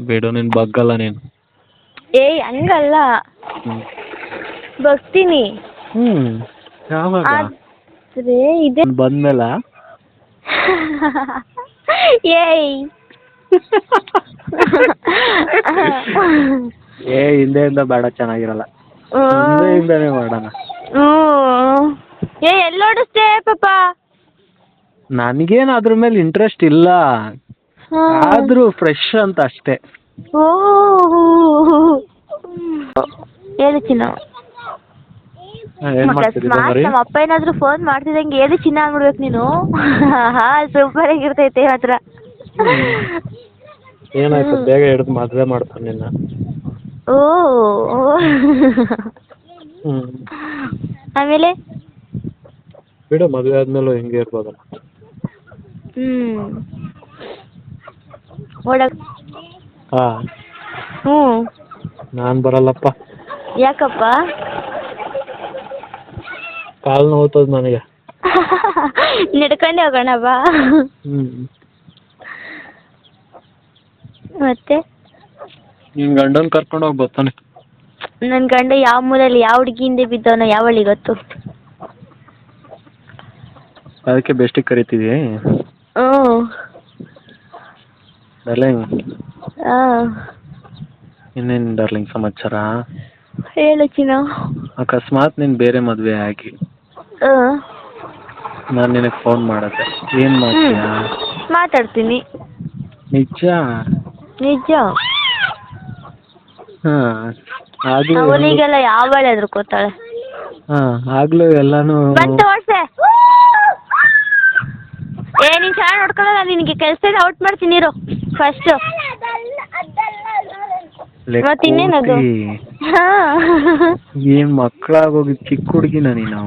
ಬಿಡು ನೀನು ಬಗ್ಗಲ್ಲ ನೀನು. ಏಯ್ ಹಂಗಲ್ಲ, ಹ್ಞೂ ಬಗ್ತೀನಿ. ಯಾವಾಗ ಆದ್ರೆ ಇದೆ ಬಂದ್ಮೇಲ ಏಯ್ ಹಿಂದೆಯಿಂದ ಬೇಡ, ಚೆನ್ನಾಗಿರಲ್ಲ. ಹಿಂದೆಯಿಂದನೇ ಮಾಡೋಣ. ಎಲ್ಲಿ ಓಡಿಸ್ದೆ ಪಾಪ? ನನಗೇನು ಅದ್ರ ಮೇಲೆ ಇಂಟ್ರೆಸ್ಟ್ ಇಲ್ಲ, ಆದ್ರೂ ಫ್ರೆಶ್ ಅಂತ ಅಷ್ಟೇ. ಹೇಳು ಚಿನ್ನ. ಏನ್ ಮಾಡ್ತಿದ್ದೆ ಮರಿ? ನಮ್ಮ ಅಪ್ಪ ಏನಾದ್ರು ಫೋನ್ ಮಾಡ್ತಿದ್ದಂಗೆ ಹೇಳಿ ಚಿನ್ನ ಆಗ್ಬಿಡ್ಬೇಕು ನೀನು. ಸೂಪರ್ ಆಗಿರ್ತೈತೆ ಮಾತ್ರ. ಏನಾಯ್ತು ಬೇಗ ಹಿಡಿದು ಮದುವೆ ಮಾಡ್ತಾನೆ ನಿನ್ನ. ಆಮೇಲೆ ಬಿಡು, ಮದುವೆ ಆದ್ಮೇಲೂ ಹೆಂಗೆ ಇರ್ಬೋದಲ್ಲ. ನಾನು ಬರಲ್ಲಪ್ಪ. ಯಾಕಪ್ಪ? ಕಾಲು ನೋವ್ತದ ನನಗೆ. ನಡ್ಕೊಂಡೆ ಹೋಗೋಣ ಬಾ. ಮತ್ತೆ ನಿನ್ ಗಂಡನ್ ಕರ್ಕೊಂಡು ಹೋಗಿ ಬರ್ತಾನೆ. ನನ್ನ ಗಂಡ ಯಾವ ಮೂಲೆಯಲ್ಲಿ ಯಾವ ಹುಡುಗಿ ಹಿಂದೆ ಬಿದ್ದವನೋ ಯಾವಳಿ ಗೊತ್ತು. ಅದಕ್ಕೆ ಬೆಸ್ಟಿಗೆ ಕರಿತಿದ್ಯಾ? ಡಾರ್ಲಿಂಗ್. ಇನ್ನೇನು ಡಾರ್ಲಿಂಗ್ ಸಮಾಚಾರ? ಹೇಳು ಚಿನ್ನ. ಅಕಸ್ಮಾತ್ ನೀನು ಬೇರೆ ಮದುವೆ ಆಗಿ ನಾನು ನಿನಗೆ ಫೋನ್ ಮಾಡಿದೆ, ಏನು ಮಾಡ್ತೀಯಾ? ಮಾತಾಡ್ತೀನಿ. ನಿಜ? ನಿಜ. ಅವನಿಗೆಲ್ಲ ಯಾವಳೆ ಹೆದರ್ಕೋತಾಳೆ. ಆಗ್ಲೂ ಎಲ್ಲಾನು ಬಂತು ಓಡ್ಸೆ. ನೀನ್ ಚೆನ್ನಾಗಿ ನೋಡ್ಕೊಳ್ಳಲ್ಲ, ನಿನಗೆ ಕೆಲಸದಿಂದ ಔಟ್ ಮಾಡ್ತೀನಿ ಇರು ಫಸ್ಟ್. ಮತ್ತೆ ಇನ್ನೇನದು? ಏನ್ ಮಕ್ಕಳಾಗೋಗಿ ಚಿಕ್ಕ ಹುಡುಗಿನ ನೀನು?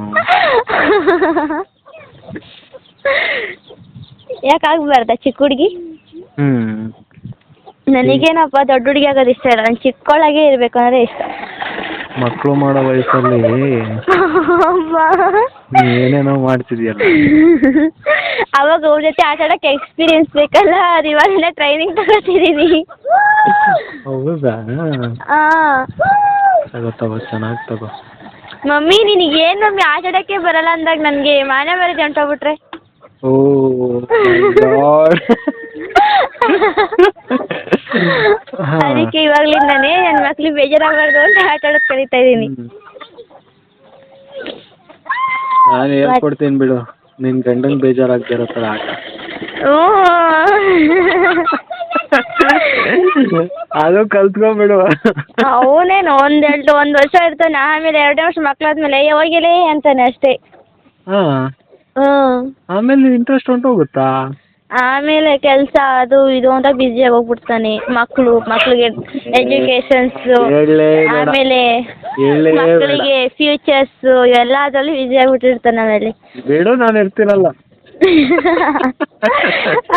ಯಾಕಾಗ್ಬಾರ್ದ ಚಿಕ್ಕ ಹುಡುಗಿ? ನನಗೇನಪ್ಪ ದೊಡ್ಡ ಹುಡುಗಿ ಆಗೋದು ಇಷ್ಟ ಇಲ್ಲ, ನಾನು ಚಿಕ್ಕವಳಾಗೇ ಇರ್ಬೇಕು ಅಂದ್ರೆ ಇಷ್ಟ. ಮಕ್ಕಳು ಮಾಡೋ ವಯಸ್ಸಲ್ಲಿ ಏನೇನೋ ಮಾಡ್ತಿದ್ಯಲ್ಲ. ಅವಾಗ ಅವ್ರ ಜೊತೆ ಆಟ ಆಡಕ್ಕೆ ಎಕ್ಸ್ಪೀರಿಯನ್ಸ್ ಬೇಕಲ್ಲ, ಅದು ಇವಾಗೆಲ್ಲ ಟ್ರೈನಿಂಗ್ ತಗೋತಿದೀನಿ. ಹೌದಾ? ತಗೋ ಚೆನ್ನಾಗಿ ತಗೋ. ಮಮ್ಮಿ ನಿನಗೆ ಏನು ಮಮ್ಮಿ ಆಟ ಆಡಕ್ಕೆ ಬರಲ್ಲ ಅಂದಾಗ ನನಗೆ ಮಾನ ಮರ್ಯಾದೆ ಹೊಂಟೋಗ್ಬಿಟ್ರೆ. ಅದಕ್ಕೆ ಇವಾಗ್ಲಿಂದಾನೇ ನನ್ನ ಮಕ್ಳಿಗೆ ಬೇಜಾರಾಗಬಾರ್ದು ಅಂತ ಆಟ ಆಡೋದು ಕಲಿತಾ ಇದ್ದೀನಿ. ನಾನು ಹೇಳ್ಕೊಡ್ತೀನಿ ಬಿಡು, ನಿನ್ ಗಂಡಂಗೆ ಬೇಜಾರಾಗದೇ ಇರೋ ಥರ ಆಟ. ಅದು ಕಲ್ತ್ಕೊಂಡ್ಬಿಡು. ಅವನೇನು ಒಂದು ವರ್ಷ ಇರ್ತಾನೆ, ಆಮೇಲೆ 2 ವರ್ಷ ಮಕ್ಳಾದ್ಮೇಲೆ ಹೋಗಿಲೇ ಅಂತಾನೆ ಅಷ್ಟೇ. ಆಮೇಲೆ ಇಂಟ್ರೆಸ್ಟ್ ಹೊಂಟೋಗುತ್ತಾ? ಆಮೇಲೆ ಕೆಲಸ ಅದು ಇದು ಅಂತ ಬ್ಯುಸಿಯಾಗಿ ಹೋಗ್ಬಿಡ್ತಾನೆ. ಮಕ್ಳಿಗೆ ಎಜುಕೇಶನ್ಸ್, ಆಮೇಲೆ ಮಕ್ಕಳಿಗೆ ಫ್ಯೂಚರ್ಸ್ ಎಲ್ಲದರಲ್ಲೂ ಬ್ಯುಸಿ ಆಗ್ಬಿಟ್ಟಿರ್ತಾನೆ. ಆಮೇಲೆ ಬಿಡು, ನಾನು ಇರ್ತೀನಲ್ಲ.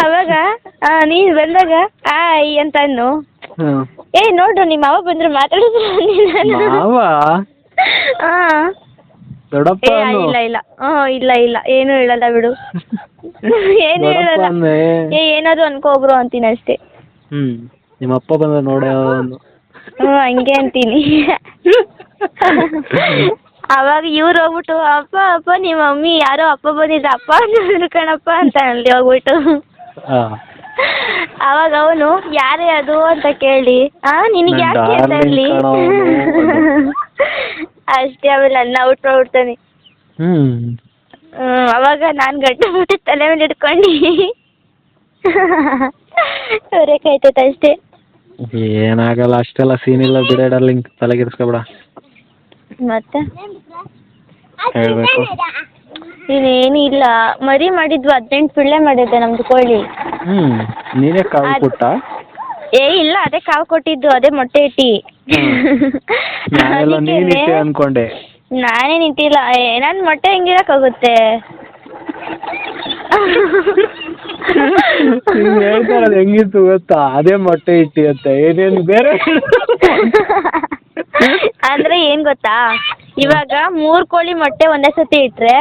ಅವಾಗ ನೀನ್ ಬಂದಾಗ ಆಯ್ ಅಂತ ಅನ್ನು. ನೋಡು ನಿಮ್ಮ ಅವ ಬಂದ್ರು ಮಾತಾಡಿದ್ರು. ಇಲ್ಲ ಏನು ಹೇಳಲ್ಲ ಬಿಡು. ಏನು ಹೇಳಲ್ಲ, ಏನಾದ್ರು ಅನ್ಕೋಬ್ರು ಅಂತೀನಿ ಅಷ್ಟೇ. ನಿಮ್ಮ ಅಪ್ಪ ಬಂದ ನೋಡ. ಹಂಗೆ ಅಂತೀನಿ. ಅವಾಗ ಇವ್ರು ಹೋಗ್ಬಿಟ್ಟು ಅಪ್ಪ ನಿಮ್ಮ ಮಮ್ಮಿ ಯಾರೋ ಅಪ್ಪ ಬಂದಿದ್ದ ಅಪ್ಪ ಕಣಪ್ಪ ಅಂತ ಅಲ್ಲಿ ಹೋಗ್ಬಿಟ್ಟು. ಅವಾಗ ಅವನು ಯಾರೇ ಅದು ಅಂತ ಕೇಳಿ ನಿನಗೆ ಯಾಕೆ ಅಂತ ಹೇಳಿ ಅಷ್ಟೇ. ಆಮೇಲೆ ನನ್ನ ಔಟ್ ಮಾಡ್ಬಿಡ್ತಾನೆ. ಅವಾಗ ನಾನು ಗಂಟೆ ಬಿಟ್ಟು ತಲೆ ಮೇಲೆ ಇಟ್ಕೊಂಡು ಹೊರಕಾಯ್ತೈತೆ ಅಷ್ಟೇ. ಏನಾಗಲ್ಲ, ಅಷ್ಟೆಲ್ಲ ಸೀನ್ ಇಲ್ಲ ಬಿಡ ಡಾರ್ಲಿಂಗ್, ತಲೆಗೆಡಿಸ್ಕೊಬೇಡ. ಮತ್ತೆ ಹೇಳ್ಬೇಕು. ಇನ್ನೇನು ಇಲ್ಲ, ಮರಿ ಮಾಡಿದ್ವು 18 ಪಿಳ್ಳೆ ಮಾಡಿದ್ದೆ ನಮ್ದು ಕೋಳಿ. ನೀನೇ ಕಾವು ಕೊಟ್ಟ? ಇಲ್ಲ, ಅದೇ ಕಾವು ಕೊಟ್ಟಿದ್ದು, ಅದೇ ಮೊಟ್ಟೆ ಇಟ್ಟಿ. ಅನ್ಕೊಂಡೆ. ನಾನೇನು ಇಟ್ಟಿಲ್ಲ, ನನ್ನ ಮೊಟ್ಟೆ ಹೆಂಗಿರಕ್ಕಾಗುತ್ತೆ? ಹೇಳ್ತಾರದು ಹೆಂಗಿತ್ತು ಗೊತ್ತಾ? ಅದೇ ಮೊಟ್ಟೆ ಇಟ್ಟಿ ಅಂತ, ಏನೇನು ಬೇರೆ. ಅಂದ್ರೆ ಏನ್ ಗೊತ್ತಾ, ಇವಾಗ 3 ಕೋಳಿ ಮೊಟ್ಟೆ ಒಂದೇ ಸತಿ ಇಟ್ರೆ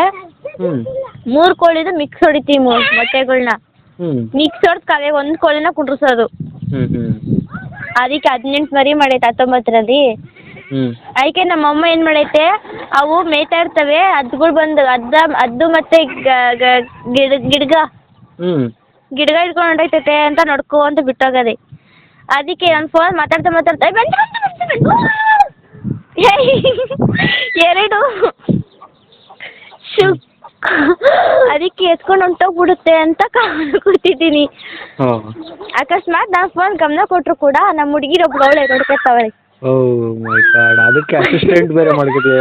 3 ಕೋಳಿದು ಮಿಕ್ಸ್ ಹೊಡಿತೀವಿ ಮೊಟ್ಟೆಗಳನ್ನ. ಮಿಕ್ಸ್ ಹೊಡೆದು ಕಾವೇ 1 ಕೋಳಿನ ಕುಂಡ್ರಿಸೋದು. ಅದಕ್ಕೆ 18 ಮರಿ ಮಾಡೈತೆ 19ರಲ್ಲಿ. ಅದಕ್ಕೆ ನಮ್ಮಮ್ಮ ಏನು ಮಾಡೈತೆ, ಅವು ಮೇಯ್ತಾ ಇರ್ತವೆ, ಹದ್ದುಗಳು ಬಂದು ಹದ್ದು ಮತ್ತೆ ಗಿಡ್ಗ ಹಿಡ್ಕೊಂಡು ಹೊಂಟೈತೈತೆ ಅಂತ ನೋಡ್ಕೊ ಅಂತ ಬಿಟ್ಟೋಗದೆ. ಅದಕ್ಕೆ ನಾನು ಫೋನ್ ಮಾತಾಡ್ತಾ ಎರಡು ಅದಕ್ಕೆ ಎತ್ಕೊಂಡು ಹೊಂಟೋಗ್ಬಿಡುತ್ತೆ ಅಂತ ಕೂತಿದ್ದೀನಿ. ಅಕಸ್ಮಾತ್ ನಾನು ಫೋನ್ ಗಮನ ಕೊಟ್ಟರು ಕೂಡ ನಮ್ಮ ಹುಡುಗಿರು ಒಬ್ಳು ಅವಳೆ ನೋಡ್ಕೊತಾವಳೆ. ಅದಕ್ಕೆ ಅಸಿಸ್ಟೆಂಟ್ ಬೇರೆ ಮಾಡ್ಕೊತೀಯ.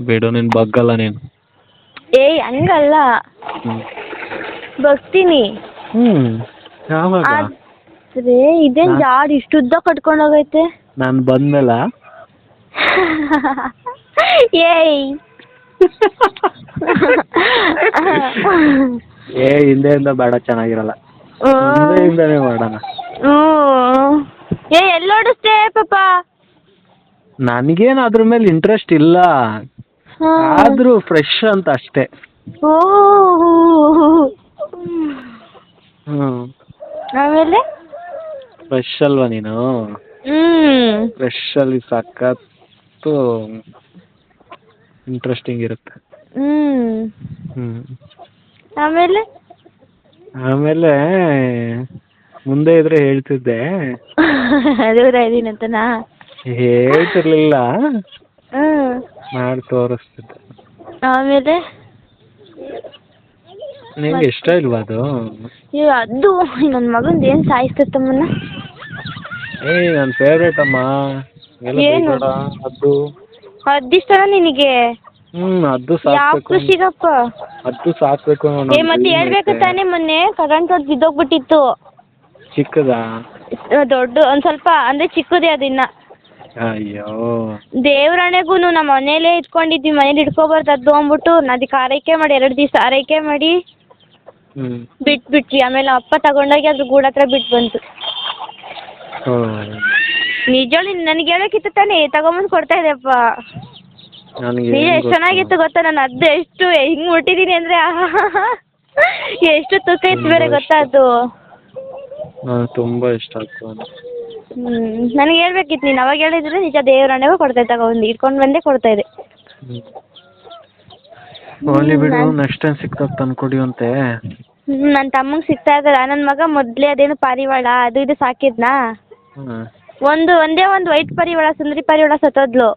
ಬೇಡ ನೀನು ಬಗ್ಗಲ್ಲ ನೀನು. ಏಯ್ ಹಂಗಲ್ಲ, ಬಗ್ತೀನಿ. ಆದ್ರೆ ಇದೇನು ಜಾಡ್ ಇಷ್ಟು ಉದ್ದ ಕಟ್ಕೊಂಡು ಹೋಗೈತೆ. ನಾನು ಬಂದ್ಮೇಲ ಏಯ್ ಹಿಂದೆಯಿಂದ ಬೇಡ, ಚೆನ್ನಾಗಿರಲ್ಲ. ಹಿಂದೆಯಿಂದನೇ ಮಾಡೋಣ. ಎಲ್ಲಿ ಓಡಿಸ್ತೆ ಪಾಪ? ನನಗೇನು ಅದ್ರ ಮೇಲೆ ಇಂಟ್ರೆಸ್ಟ್ ಇಲ್ಲ, ಆದ್ರೂ ಫ್ರೆಶ್ ಅಂತ ಅಷ್ಟೇ. ಆಮೇಲೆ ಫ್ರೆಶ್ ಅಲ್ವಾ ನೀನು? ಫ್ರೆಶ್ ಅಲ್ಲಿ ಸಖತ್ತು ಇಂಟ್ರೆಸ್ಟಿಂಗ್ ಇರುತ್ತೆ. ಆಮೇಲೆ ಮುಂದೆ ಇದ್ರೆ ಹೇಳ್ತಿದ್ದೆ. ದೂರ ಇದೀನಂತನಾ? ಹೇಳ್ತಿರ್ಲಿಲ್ಲ, ಮಾಡಿ ತೋರಿಸ್ತಿದ್ದೆ. ಆಮೇಲೆ ನಿಂಗೆ ಇಷ್ಟ ಇಲ್ವಾ ಅದು? ಅದು ನನ್ನ ಮಗಂದು ಏನು ಸಾಯಿಸ್ತಮ್ಮನ್ನ. ನನ್ನ ಫೇವ್ರೇಟ್ ಅಮ್ಮ. ಏನು ಅದು ಇಷ್ಟನ ನಿನಗೆ? ಅದು ಸಾಕ್ಬೇಕು. ಸಿಗಪ್ಪ ಅದು ಸಾಕ್ಬೇಕು. ಮತ್ತೆ ಹೇಳ್ಬೇಕು ತಾನೇ, ಮೊನ್ನೆ ಕರೆಂಟ್ ಹೊಡೆದು ಬಿದ್ದೋಗ್ಬಿಟ್ಟಿತ್ತು. ಚಿಕ್ಕದಾ? ದೊಡ್ಡ ಒಂದ್ ಸ್ವಲ್ಪ ಅಂದ್ರೆ ಚಿಕ್ಕದೇ ಅದಿನ್ನ. ಅಯ್ಯೋ ದೇವ್ರಾಣೆಗೂ ನಮ್ಮ ಮನೇಲೇ ಇಟ್ಕೊಂಡಿದ್ವಿ, ಮನೇಲಿ ಇಟ್ಕೋಬಾರ್ದು ಅದು ಅಂದ್ಬಿಟ್ಟು ಅದಕ್ಕೆ ಆರೈಕೆ ಮಾಡಿ 2 ದಿವಸ ಆರೈಕೆ ಮಾಡಿ ಬಿಟ್ಬಿಟ್ವಿ. ಆಮೇಲೆ ಅಪ್ಪ ತಗೊಂಡೋಗಿ ಅದ್ರ ಗೂಡು ಹತ್ರ ಬಿಟ್ಟು ಬಂತು. ನಿಜವೂ ನನಗೆ ಹೇಳೋಕ್ಕಿತ್ತು ತಾನೇ, ತಗೊಂಬಂದು ಕೊಡ್ತಾ ಇದೆಯಪ್ಪ. ಎಷ್ಟು ಚೆನ್ನಾಗಿತ್ತು ಗೊತ್ತಾ, ನಾನು ಅದು ಎಷ್ಟು ಹಿಂಗೆ ಮುಟ್ಟಿದ್ದೀನಿ ಅಂದರೆ ಎಷ್ಟು ತೂಕ ಇತ್ತು ಬೇರೆ ಗೊತ್ತಾ ಅದು. ತುಂಬ ಇಷ್ಟ ಆಗ್ತದೆ. ನನಗೆ ಹೇಳ್ಬೇಕಿತ್ತು, ನೀನು ಅವಾಗ ಹೇಳಿದ್ರೆ ನಿಜ ದೇವರಾಣೆಗೂ ಕೊಡ್ತಾ ತಗೊಂಡು ಇಟ್ಕೊಂಡು ಬಂದೇ ಕೊಡ್ತಾ ಇದೆ. ಹೋಗ್ಲಿ ಬಿಡು, ನೆಕ್ಸ್ಟ್ ಟೈಮ್ ಸಿಕ್ತಾಗ ತಂದ್ಕೊಡಿವಂತೆ. ನನ್ನ ತಮ್ಮಂಗೆ ಸಿಗ್ತಾ ಇದ್ದಲ್ಲ, ನನ್ನ ಮಗ ಮೊದಲೇ ಅದೇನು ಪಾರಿವಾಳ ಅದು ಇದು ಸಾಕಿದ್ನಾ, ಒಂದೇ ಒಂದು ವೈಟ್ ಪಾರಿವಾಳ, ಸುಂದರಿ ಪಾರಿವಾಳ ಸತ್ತೋದ್ಲು.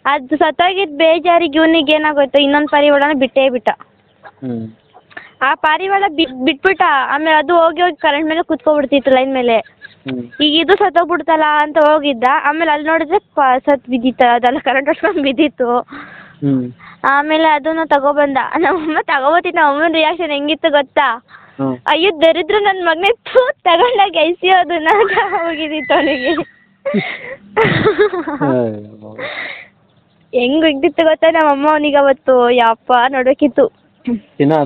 ಅದು ಸತ್ತೋಗಿದ್ದು ಬೇಜಾರಿಗೆ ಇವನಿಗೆ ಏನಾಗೋಯ್ತು, ಇನ್ನೊಂದು ಪಾರಿವಾಳನ ಬಿಟ್ಟೇ ಬಿಟ್ಟ. ಆ ಪಾರಿವಾಳ ಬಿಟ್ಬಿಟ್ಟ. ಆಮೇಲೆ ಅದು ಹೋಗಿ ಕರೆಂಟ್ ಮೇಲೆ ಕುತ್ಕೊಬಿಡ್ತಿತ್ತು ಲೈನ್ ಮೇಲೆ. ಈಗ ಇದು ಸತ್ತೋಗ್ಬಿಡ್ತಲ್ಲ ಅಂತ ಹೋಗಿದ್ದ. ಆಮೇಲೆ ಅಲ್ಲಿ ನೋಡಿದ್ರೆ ಸತ್ ಬಿದ್ದಿತ್ತು, ಅದೆಲ್ಲ ಕರೆಂಟ್ ಹೊಡ್ಸ್ಕೊಂಡು ಬಿದ್ದಿತ್ತು. ಆಮೇಲೆ ಅದನ್ನು ತಗೊಬಂದ ನಮ್ಮಮ್ಮ. ತಗೋಬತ್ತೀನಿ, ನಮ್ಮಮ್ಮನ ರಿಯಾಕ್ಷನ್ ಹೆಂಗಿತ್ತು ಗೊತ್ತಾ? ಅಯ್ಯೋ ದರಿದ್ರು ನನ್ನ ಮಗನೇ ತಗೊಂಡಾಗ ಎಸಿಯೋದನ್ನ ಹೋಗಿದ್ದಿತ್ತು ಅವನಿಗೆ. ಹೆಂಗ್ ಇದ್ದಿತ್ತು ಗೊತ್ತಾ ನಮ್ಮಮ್ಮ ಅವನಿಗೆ ಅವತ್ತು. ಯಪ್ಪ ನೋಡೋಕಿತ್ತು.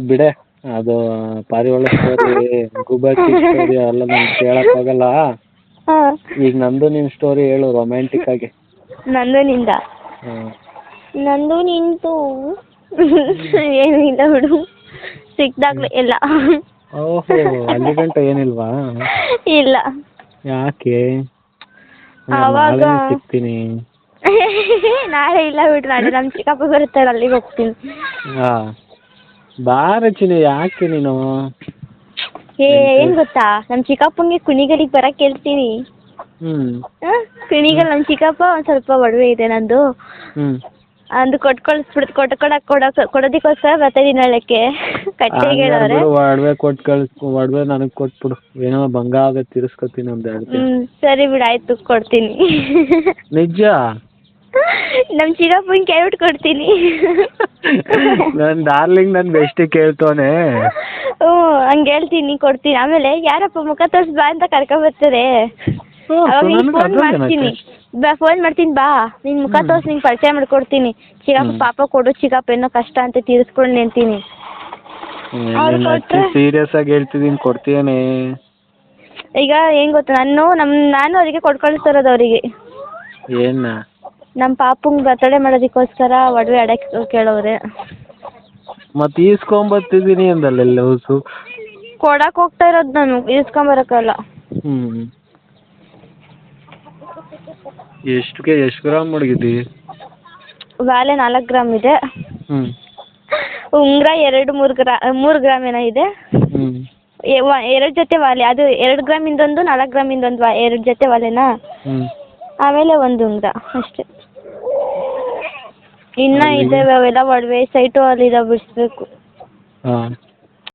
ಬಿಡೆ, ಅದು ಪಾರಿವಾಳ ಸ್ಟೋರಿ, ಗುಬ್ಬಚ್ಚಿ ಸ್ಟೋರಿ ಎಲ್ಲ ನನ್ಗೆ ಕೇಳಕ್ಕಾಗಲ್ಲ. ಈಗ ನಂದು ನಿನ್ ಸ್ಟೋರಿ ಹೇಳು ರೊಮ್ಯಾಂಟಿಕ್ ಆಗಿ. ನಂದು ನಿಂತು ಏನು ಇಲ್ಲ ಬಿಡು, ಸಿಕ್ದಾಗ್ಲೇ ಎಲ್ಲ. ಓಹೋ, ಅಲ್ಲಿ ಗಂಟ ಏನಿಲ್ವಾ? ಇಲ್ಲ. ಯಾಕೆ? ಅವಾಗ ಸಿಗ್ತೀನಿ. ನಾಳೆ ಇಲ್ಲ ಬಿಡ್ರಿ, ನಾಳೆ ನಮ್ಮ ಚಿಕ್ಕಪ್ಪ ಬರುತ್ತಾರೆ, ಅಲ್ಲಿಗೆ ಹೋಗ್ತೀನಿ. ಬಾರಚಿನಿ, ಯಾಕೆ ನೀನು? ಏನ್ ಗೊತ್ತಾ, ನಮ್ಮ ಚಿಕ್ಕಪ್ಪಂಗೆ ಕುಣಿಗಲಿಗೆ ಬರಕ್ಕೆ ಹೇಳ್ತೀನಿ. ಕುಣಿಗಲ್ ನಮ್ಮ ಚಿಕ್ಕಪ್ಪ ಒಂದು ಸ್ವಲ್ಪ ಒಡವೆ ಇದೆ ನಂದು, ಅಂದು ಕೊಡೋದಕ್ಕೋಸ್ಕರ ಬರ್ತಾಯಿದ್ದೀನಿ ಹೇಳಕ್ಕೆ. ಕಟ್ಟೆಗೆ ಹೇಳೋರೆ ಒಡವೆ ಕೊಟ್ಟು ಕಳಿಸ್ಕೊ. ಒಡವೆ ನನಗೆ ಕೊಟ್ಬಿಡು, ಏನೋ ಬಂಗಾರ ತಿರ್ಸ್ಕೊತೀನಿ ಒಂದು 2 ದಿನ. ಸರಿ ಬಿಡು, ಆಯ್ತು ಕೊಡ್ತೀನಿ. ನಿಜ? ನಮ್ಮ ಚಿಕ್ಕಪ್ಪನ ಕೇಳ್ಬಿಟ್ಟು ಕೊಡ್ತೀನಿ. ನನ್ನ ಡಾರ್ಲಿಂಗ್ ನನ್ನ ಬೆಸ್ಟಿ ಕೇಳ್ತೋನೆ. ಹಂಗೆ ಹೇಳ್ತೀನಿ, ಕೊಡ್ತೀನಿ. ಆಮೇಲೆ ಯಾರಪ್ಪ ಮುಖ ತೋರ್ಸ್ ಬಾ ಅಂತ ಕರ್ಕೊಂಬರ್ತಾರೆ, ಫೋನ್ ಮಾಡ್ತೀನಿ. ಫೋನ್ ಮಾಡ್ತೀನಿ, ಬಾ ನಿನ್ ಮುಖ ತೋರ್ಸಿ, ನಿಂಗೆ ಪರಿಚಯ ಮಾಡ್ಕೊಡ್ತೀನಿ. ಚಿಕ್ಕಪ್ಪ ಪಾಪ ಕೊಡು, ಚಿಕ್ಕಪ್ಪ ಏನೋ ಕಷ್ಟ ಅಂತ ತೀರಿಸ್ಕೊಂಡು ಅಂತೀನಿ. ಸೀರಿಯಸ್ ಆಗಿ ಹೇಳ್ತಿದ್ದೀನಿ, ಕೊಡ್ತೀಯನೇ? ಈಗ ಏನ್ ಗೊತ್ತಾ, ನಾನು ಅವರಿಗೆ ಕೊಟ್ಟು ಕಳಿಸ್ತಿರೋದು ಅವರಿಗೆ. ಏನ? ನಮ್ಮ ಪಾಪಂಗೆ ಬರ್ತಡೇ ಮಾಡೋದಕ್ಕೋಸ್ಕರ ಒಡವೆ ಅಡಕ್ಕೆ ಕೇಳೋರೆ. ಮತ್ತೆ ಈಸ್ಕೊಂಬತ್ತಿದ್ದೀನಿ ಅಂದಲ್ಲ ಲೂಸು. ಕೊಡಕ್ಕೆ ಹೋಗ್ತಾ ಇರೋದು ನಾನು ಇಸ್ಕೊಂಬರಕ್ಕಲ್ಲ. ಹ್ಞೂ ಎಷ್ಟು ಗ್ರಾಮ್ ಮಡಗಿದ್ದಿ? ವ್ಯಾಲೆ 4 ಗ್ರಾಮ್ ಇದೆ. ಹ್ಞೂ ಉಂಗುರ 3 ಗ್ರಾಮ್ ಏನೋ ಇದೆ. ಹ್ಞೂ 2 ಜೊತೆ ವಾಲೆ, ಅದು 2 ಗ್ರಾಮಿಂದೊಂದು 4 ಗ್ರಾಮಿಂದೊಂದು 2 ಜೊತೆ ವಾಲೆನಾ. ಹ್ಞೂ ಆಮೇಲೆ ಒಂದು ಉಂಗುರ ಅಷ್ಟೇ. ಇನ್ನೂ ಇದ್ದಾವೆ ಅವೆಲ್ಲ ಒಡವೆ ಸೈಟು ಅಲ್ಲಿ ಇದಾವೆ ಬಿಡಿಸ್ಬೇಕು. ಹಾಂ